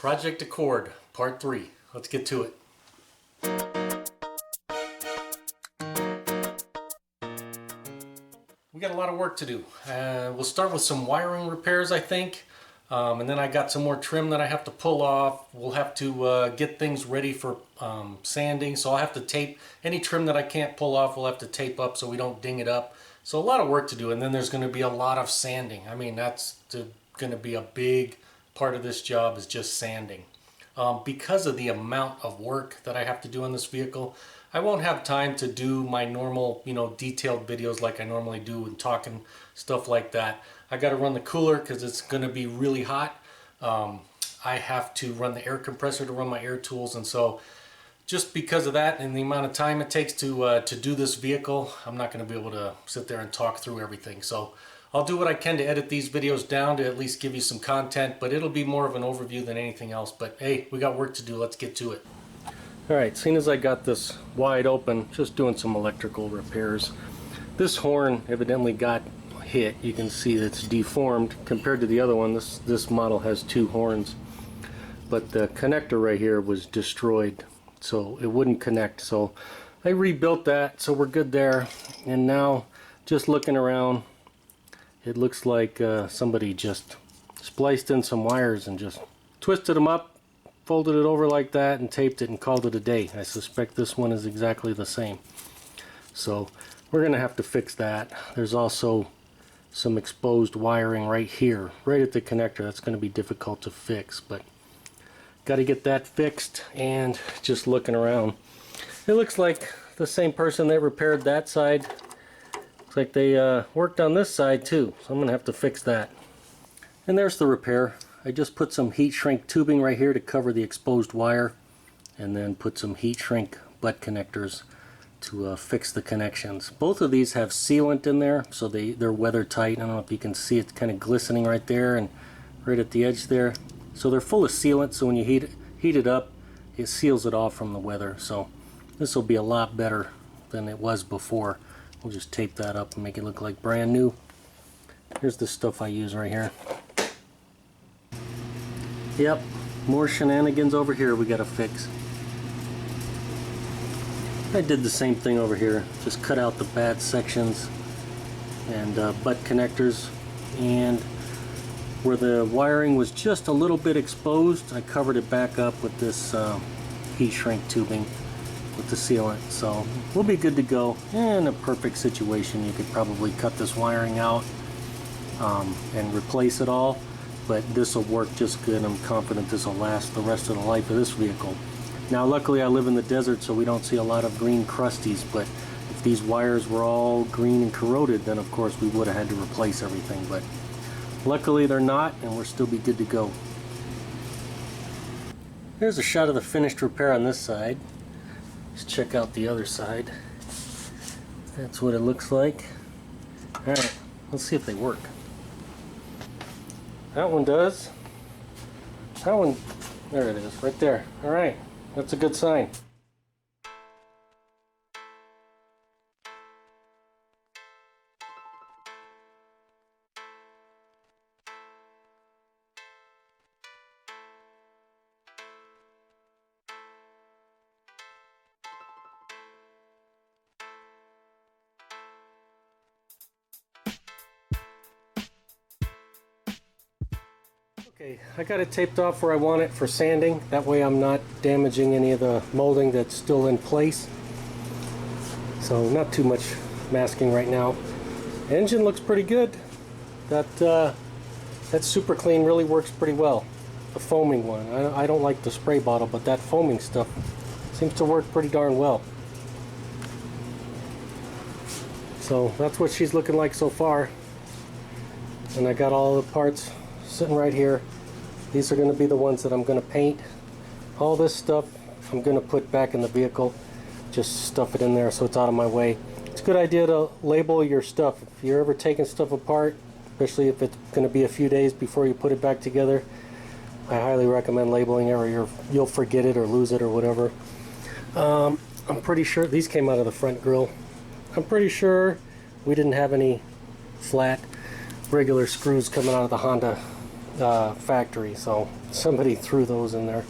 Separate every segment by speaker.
Speaker 1: Project Accord, Part 3. Let's get to it. We got a lot of work to do. We'll start with some wiring repairs, I think. And then I got some more trim that I have to pull off. We'll have to get things ready for sanding. So I'll have to tape any trim that I can't pull off. We'll have to tape up so we don't ding it up. So a lot of work to do. And then there's going to be a lot of sanding. I mean, that's going to be a big part of this job, is just sanding. Because of the amount of work that I have to do on this vehicle, I won't have time to do my normal, detailed videos like I normally do and talking stuff like that. I got to run the cooler because it's going to be really hot. I have to run the air compressor to run my air tools, and so just because of that and the amount of time it takes to do this vehicle, I'm not going to be able to sit there and talk through everything. So I'll do what I can to edit these videos down to at least give you some content, but it'll be more of an overview than anything else. But hey, we got work to do. Let's get to it. Alright, seeing as I got this wide open, just doing some electrical repairs. This horn evidently got hit. You can see it's deformed compared to the other one. This model has two horns, but the connector right here was destroyed, so it wouldn't connect. So I rebuilt that, so we're good there. And now, just looking around, it looks like somebody just spliced in some wires and just twisted them up, folded it over like that, and taped it and called it a day. I suspect this one is exactly the same. So we're going to have to fix that. There's also some exposed wiring right here, right at the connector. That's going to be difficult to fix, but got to get that fixed. And just looking around, it looks like the same person that repaired that side. Looks like they worked on this side too, so I'm going to have to fix that. And there's the repair. I just put some heat shrink tubing right here to cover the exposed wire, and then put some heat shrink butt connectors to fix the connections. Both of these have sealant in there, so they're weather tight. I don't know if you can see, it's kind of glistening right there and right at the edge there. So they're full of sealant, so when you heat it up, it seals it off from the weather. So this will be a lot better than it was before. We'll just tape that up and make it look like brand new. Here's the stuff I use right here. Yep, more shenanigans over here we gotta fix. I did the same thing over here. Just cut out the bad sections and butt connectors, and where the wiring was just a little bit exposed, I covered it back up with this heat shrink tubing with the sealant. So we'll be good to go. In a perfect situation, you could probably cut this wiring out and replace it all. But this will work just good. I'm confident this will last the rest of the life of this vehicle. Now luckily I live in the desert, so we don't see a lot of green crusties, but if these wires were all green and corroded, then of course we would have had to replace everything. But luckily they're not, and we'll still be good to go. Here's a shot of the finished repair on this side. Let's check out the other side. That's what it looks like. Alright, let's see if they work. That one does. That one, there it is, right there. Alright, that's a good sign. Okay, I got it taped off where I want it for sanding. That way I'm not damaging any of the molding that's still in place. So not too much masking right now. Engine looks pretty good. That super clean really works pretty well. The foaming one. I don't like the spray bottle, but that foaming stuff seems to work pretty darn well. So that's what she's looking like so far. And I got all the parts sitting right here. These are going to be the ones that I'm going to paint. All this stuff I'm going to put back in the vehicle. Just stuff it in there so it's out of my way. It's a good idea to label your stuff. If you're ever taking stuff apart, especially if it's going to be a few days before you put it back together, I highly recommend labeling it, or you'll forget it or lose it or whatever. I'm pretty sure these came out of the front grille. I'm pretty sure we didn't have any flat regular screws coming out of the Honda factory, so somebody threw those in there.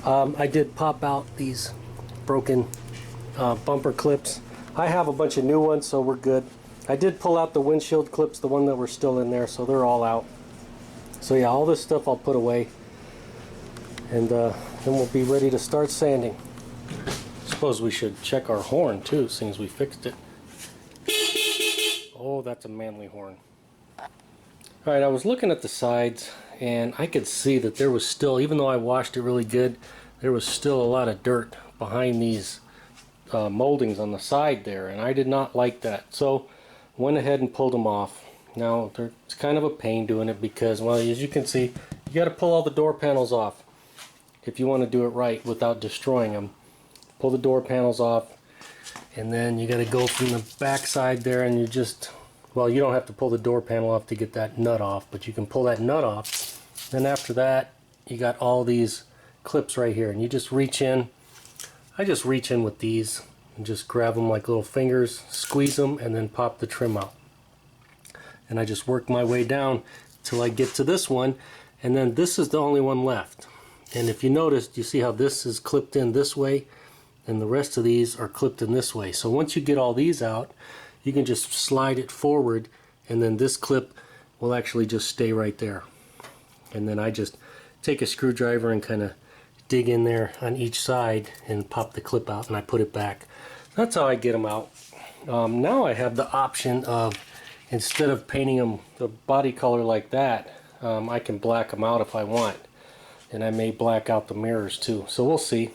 Speaker 1: I did pop out these broken bumper clips. I have a bunch of new ones, so we're good. I did pull out the windshield clips, the one that were still in there, so they're all out. So yeah, all this stuff I'll put away, and then we'll be ready to start sanding. Suppose we should check our horn too, seeing as we fixed it. Oh, that's a manly horn. Alright, I was looking at the sides, and I could see that there was still, even though I washed it really good, there was still a lot of dirt behind these moldings on the side there, and I did not like that. So went ahead and pulled them off. Now it's kind of a pain doing it because, well, as you can see, you got to pull all the door panels off if you want to do it right without destroying them. Pull the door panels off, and then you got to go from the back side there, and you just, well, you don't have to pull the door panel off to get that nut off, but you can pull that nut off. Then after that, you got all these clips right here, and you just reach in. I just reach in with these and just grab them like little fingers, squeeze them, and then pop the trim out. And I just work my way down till I get to this one, and then this is the only one left. And if you noticed, you see how this is clipped in this way, and the rest of these are clipped in this way. So once you get all these out, you can just slide it forward, and then this clip will actually just stay right there. And then I just take a screwdriver and kind of dig in there on each side and pop the clip out, and I put it back. That's how I get them out. Now I have the option of, instead of painting them the body color like that, I can black them out if I want. And I may black out the mirrors too. So we'll see.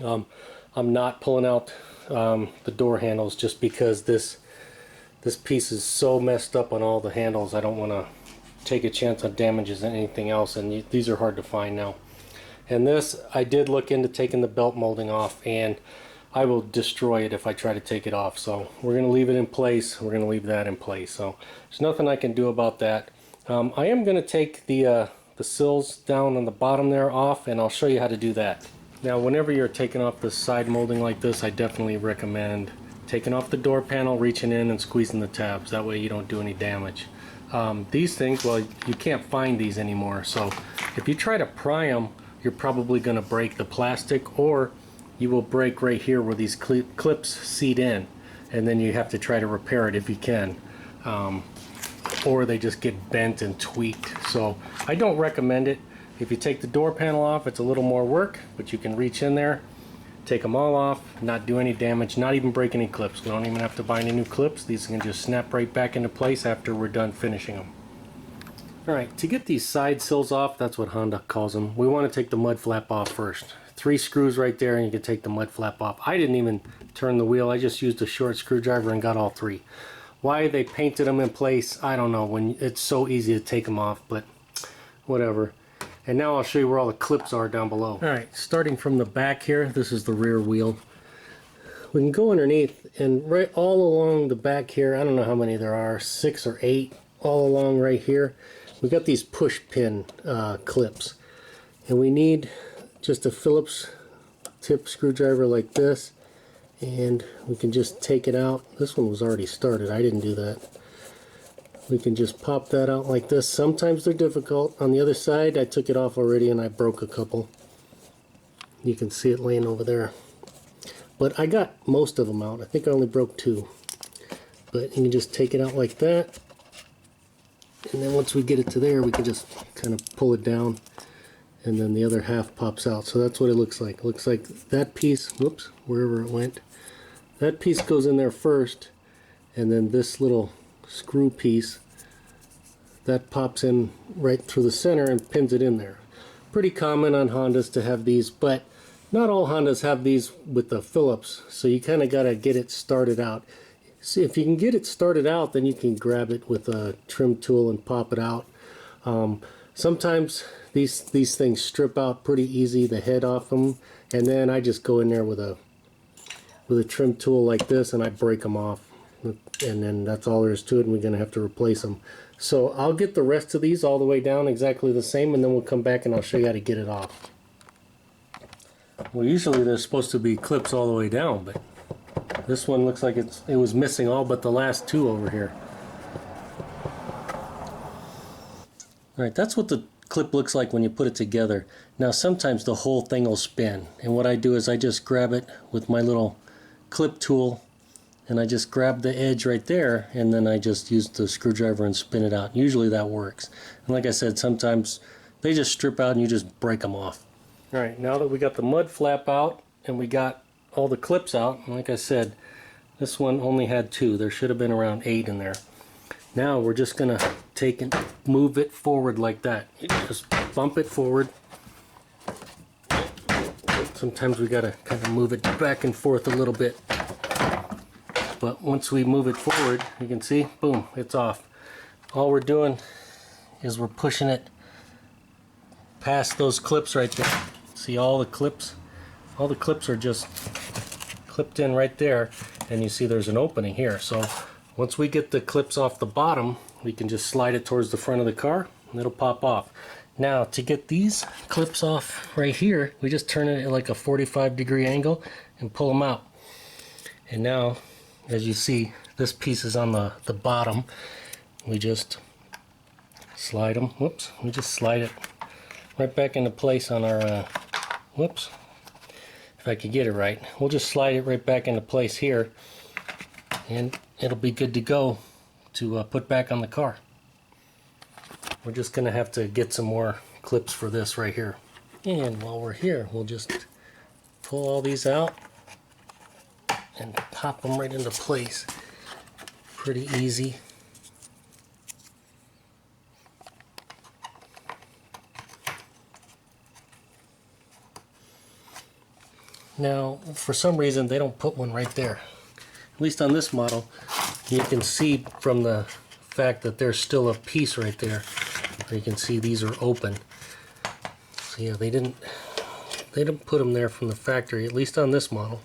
Speaker 1: I'm not pulling out the door handles just because this piece is so messed up on all the handles. I don't want to take a chance on damages and anything else, and these are hard to find now. And this, I did look into taking the belt molding off, and I will destroy it if I try to take it off. So we're going to leave it in place. We're going to leave that in place. So there's nothing I can do about that. I am going to take the sills down on the bottom there off, and I'll show you how to do that. Now, whenever you're taking off the side molding like this, I definitely recommend taking off the door panel, reaching in and squeezing the tabs. That way you don't do any damage. These things, well, you can't find these anymore. So if you try to pry them, you're probably going to break the plastic, or you will break right here where these clips seat in, and then you have to try to repair it if you can. Or they just get bent and tweaked. So I don't recommend it. If you take the door panel off, it's a little more work, but you can reach in there, take them all off, not do any damage, not even break any clips. We don't even have to buy any new clips. These can just snap right back into place after we're done finishing them. Alright, to get these side sills off, that's what Honda calls them, we want to take the mud flap off first. 3 screws right there and you can take the mud flap off. I didn't even turn the wheel, I just used a short screwdriver and got all 3. Why they painted them in place, I don't know, when it's so easy to take them off, but whatever. And now I'll show you where all the clips are down below. Alright, starting from the back here, this is the rear wheel. We can go underneath, and right all along the back here, I don't know how many there are, 6 or 8, all along right here, we got these push pin clips. And we need just a Phillips tip screwdriver like this, and we can just take it out. This one was already started, I didn't do that. We can just pop that out like this. Sometimes they're difficult. On the other side, I took it off already and I broke a couple. You can see it laying over there. But I got most of them out. I think I only broke 2. But you can just take it out like that. And then once we get it to there, we can just kind of pull it down. And then the other half pops out. So that's what it looks like. It looks like that piece, whoops, wherever it went. That piece goes in there first. And then this little screw piece, that pops in right through the center and pins it in there. Pretty common on Hondas to have these, but not all Hondas have these with the Phillips, so you kind of got to get it started out. See, if you can get it started out, then you can grab it with a trim tool and pop it out. Sometimes these things strip out pretty easy, the head off them, and then I just go in there with a trim tool like this and I break them off. And then that's all there is to it, and we're going to have to replace them. So I'll get the rest of these all the way down exactly the same, and then we'll come back and I'll show you how to get it off. Well, usually there's supposed to be clips all the way down, but this one looks like it was missing all but the last 2 over here. Alright, that's what the clip looks like when you put it together. Now sometimes the whole thing will spin, and what I do is I just grab it with my little clip tool, and I just grab the edge right there, and then I just use the screwdriver and spin it out. Usually that works. And like I said, sometimes they just strip out and you just break them off. Alright, now that we got the mud flap out and we got all the clips out, and like I said, this one only had 2. There should have been around 8 in there. Now we're just going to take and move it forward like that. You just bump it forward. Sometimes we got to kind of move it back and forth a little bit. But once we move it forward, you can see, boom, it's off. All we're doing is we're pushing it past those clips right there. See all the clips? All the clips are just clipped in right there, and you see there's an opening here. So once we get the clips off the bottom, we can just slide it towards the front of the car and it'll pop off. Now to get these clips off right here, we just turn it at like a 45-degree angle and pull them out. And now, as you see, this piece is on the bottom. We just slide them, whoops, we just slide it right back into place on our, whoops, if I could get it right. We'll just slide it right back into place here, and it'll be good to go to put back on the car. We're just going to have to get some more clips for this right here. And while we're here, we'll just pull all these out and pop them right into place. Pretty easy. Now, for some reason, they don't put one right there. At least on this model, you can see from the fact that there's still a piece right there. You can see these are open. So yeah, they didn't put them there from the factory, at least on this model.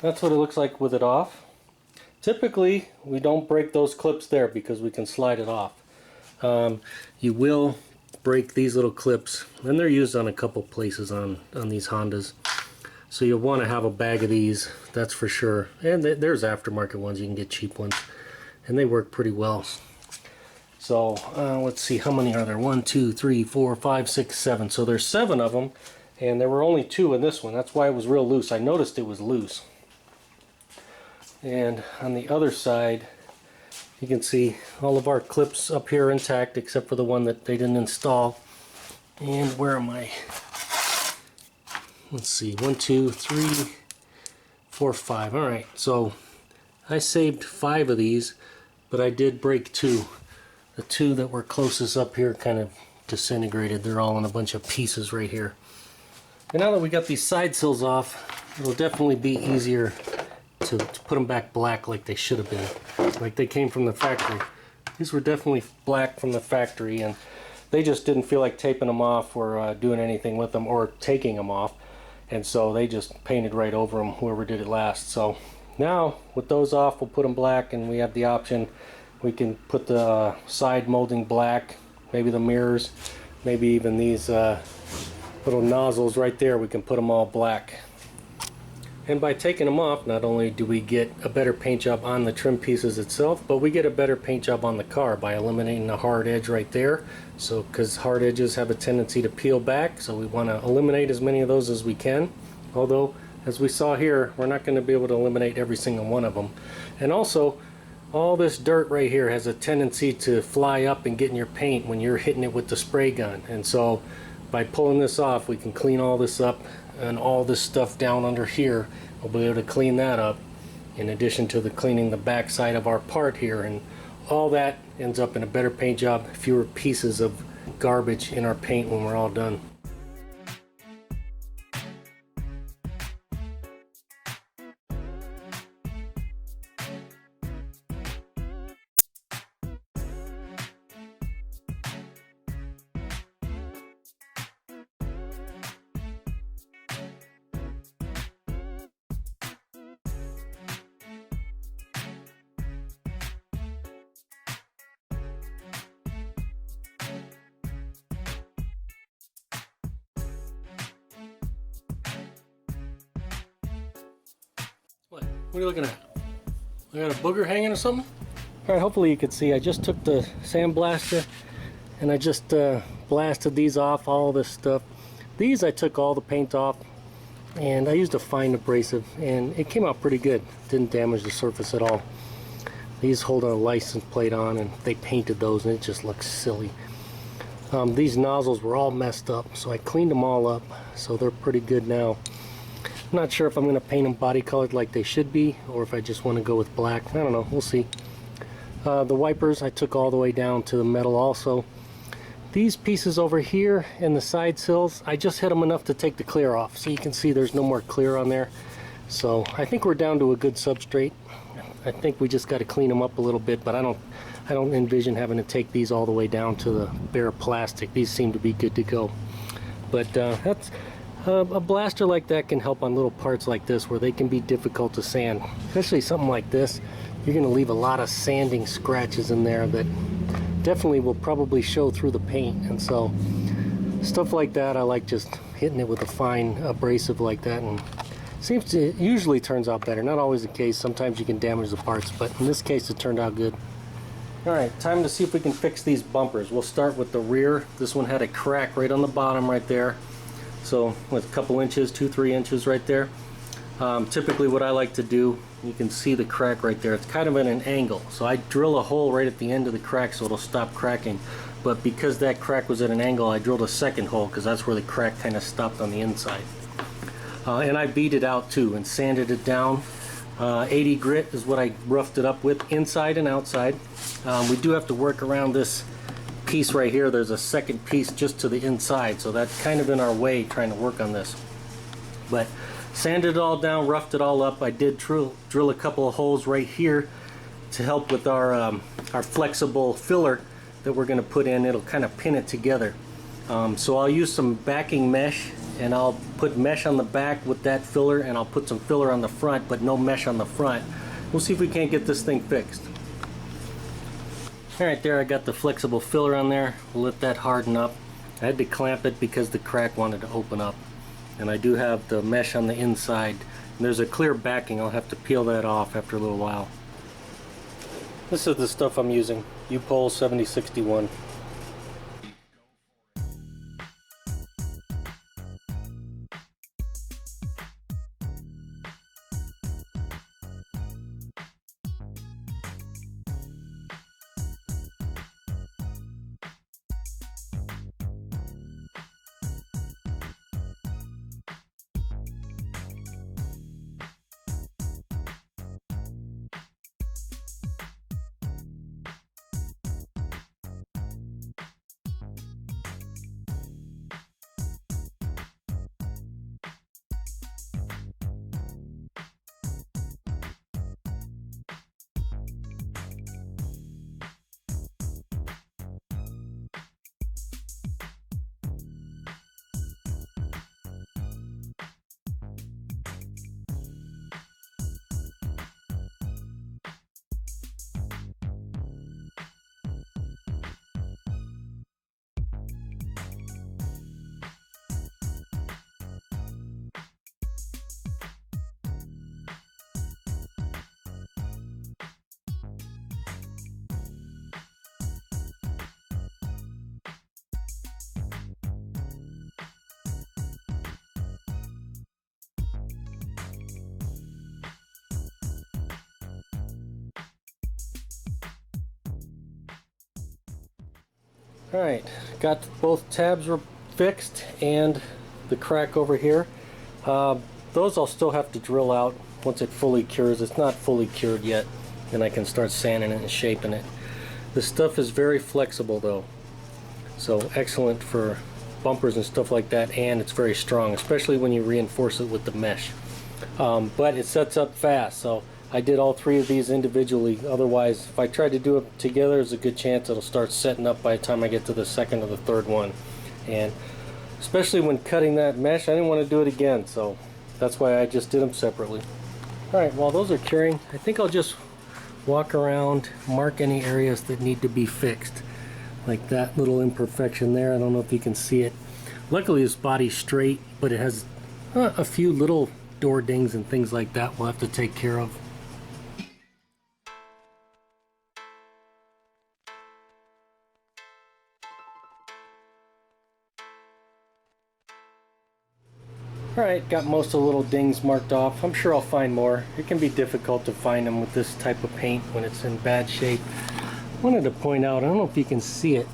Speaker 1: That's what it looks like with it off. Typically, we don't break those clips there because we can slide it off. You will break these little clips, and they're used on a couple places on these Hondas. So you'll want to have a bag of these, that's for sure. And there's aftermarket ones, you can get cheap ones, and they work pretty well. So let's see, how many are there? 1, 2, 3, 4, 5, 6, 7. So there's 7 of them, and there were only 2 in this one. That's why it was real loose. I noticed it was loose. And on the other side, you can see all of our clips up here intact except for the one that they didn't install. And where am I? Let's see, 1, 2, 3, 4, 5. All right, so I saved 5 of these, but I did break 2. The 2 that were closest up here kind of disintegrated. They're all in a bunch of pieces right here. And now that we got these side sills off, it'll definitely be easier to put them back black like they should have been, like they came from the factory. These were definitely black from the factory, and they just didn't feel like taping them off or doing anything with them or taking them off. And so they just painted right over them, whoever did it last. So now with those off, we'll put them black, and we have the option. We can put the side molding black, maybe the mirrors, maybe even these little nozzles right there, we can put them all black. And by taking them off, not only do we get a better paint job on the trim pieces itself, but we get a better paint job on the car by eliminating the hard edge right there. So, because hard edges have a tendency to peel back, so we want to eliminate as many of those as we can. Although, as we saw here, we're not going to be able to eliminate every single one of them. And also, all this dirt right here has a tendency to fly up and get in your paint when you're hitting it with the spray gun. And so, by pulling this off, we can clean all this up, and all this stuff down under here, we'll be able to clean that up, in addition to cleaning the back side of our part here, and all that ends up in a better paint job, fewer pieces of garbage in our paint when we're all done. What are you looking at? I got a booger hanging or something? Alright, hopefully you can see I just took the sandblaster and I just blasted these off, all this stuff. These I took all the paint off and I used a fine abrasive and it came out pretty good. Didn't damage the surface at all. These hold a license plate on and they painted those and it just looks silly. These nozzles were all messed up, so I cleaned them all up, so they're pretty good now. I'm not sure if I'm going to paint them body colored like they should be or if I just want to go with black. I don't know, we'll see. The wipers I took all the way down to the metal also. These pieces over here and the side sills, I just hit them enough to take the clear off, so you can see there's no more clear on there. So I think we're down to a good substrate. I think we just got to clean them up a little bit, but I don't envision having to take these all the way down to the bare plastic. These seem to be good to go. But that's a blaster like that can help on little parts like this where they can be difficult to sand, especially something like this. You're going to leave a lot of sanding scratches in there that definitely will probably show through the paint, and so stuff like that I like just hitting it with a fine abrasive like that, and usually turns out better. Not always the case, sometimes you can damage the parts, but in this case it turned out good. Alright, time to see if we can fix these bumpers. We'll start with the rear. This one had a crack right on the bottom right there, so with a couple inches, 2-3 inches right there. Typically what I like to do, you can see the crack right there, it's kind of at an angle, so I drill a hole right at the end of the crack so it'll stop cracking. But because that crack was at an angle, I drilled a second hole because that's where the crack kind of stopped on the inside. And I beat it out too and sanded it down. 80 grit is what I roughed it up with, inside and outside. We do have to work around this piece right here. There's a second piece just to the inside, so that's kind of in our way trying to work on this. But sanded it all down, roughed it all up. I did drill a couple of holes right here to help with our flexible filler that we're going to put in. It'll kind of pin it together. So I'll use some backing mesh, and I'll put mesh on the back with that filler, and I'll put some filler on the front, but no mesh on the front. We'll see if we can't get this thing fixed. Alright, there I got the flexible filler on there. We'll let that harden up. I had to clamp it because the crack wanted to open up. And I do have the mesh on the inside. And there's a clear backing. I'll have to peel that off after a little while. This is the stuff I'm using. U-Pole 7061. Alright, got both tabs fixed and the crack over here. Those I'll still have to drill out once it fully cures. It's not fully cured yet, and I can start sanding it and shaping it. The stuff is very flexible though, so excellent for bumpers and stuff like that, and it's very strong, especially when you reinforce it with the mesh. But it sets up fast, so I did all three of these individually. Otherwise, if I tried to do it together, there's a good chance it'll start setting up by the time I get to the second or the third one. And especially when cutting that mesh, I didn't want to do it again, so that's why I just did them separately. Alright, while those are curing, I think I'll just walk around, mark any areas that need to be fixed. Like that little imperfection there, I don't know if you can see it. Luckily this body's straight, but it has a few little door dings and things like that we'll have to take care of. Alright, got most of the little dings marked off. I'm sure I'll find more. It can be difficult to find them with this type of paint when it's in bad shape. I wanted to point out, I don't know if you can see it.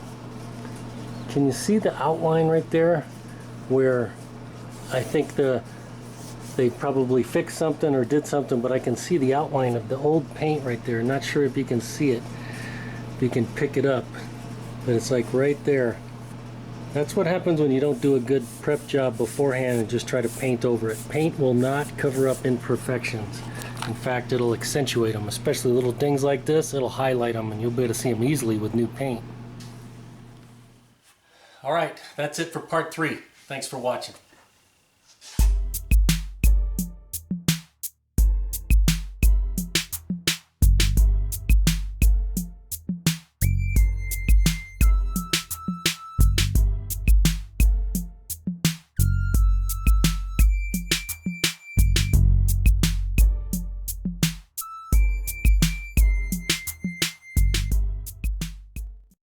Speaker 1: Can you see the outline right there? Where I think they probably fixed something or did something, but I can see the outline of the old paint right there. Not sure if you can see it, if you can pick it up, but it's like right there. That's what happens when you don't do a good prep job beforehand and just try to paint over it. Paint will not cover up imperfections. In fact, it'll accentuate them, especially little things like this. It'll highlight them and you'll be able to see them easily with new paint. Alright, that's it for part 3. Thanks for watching.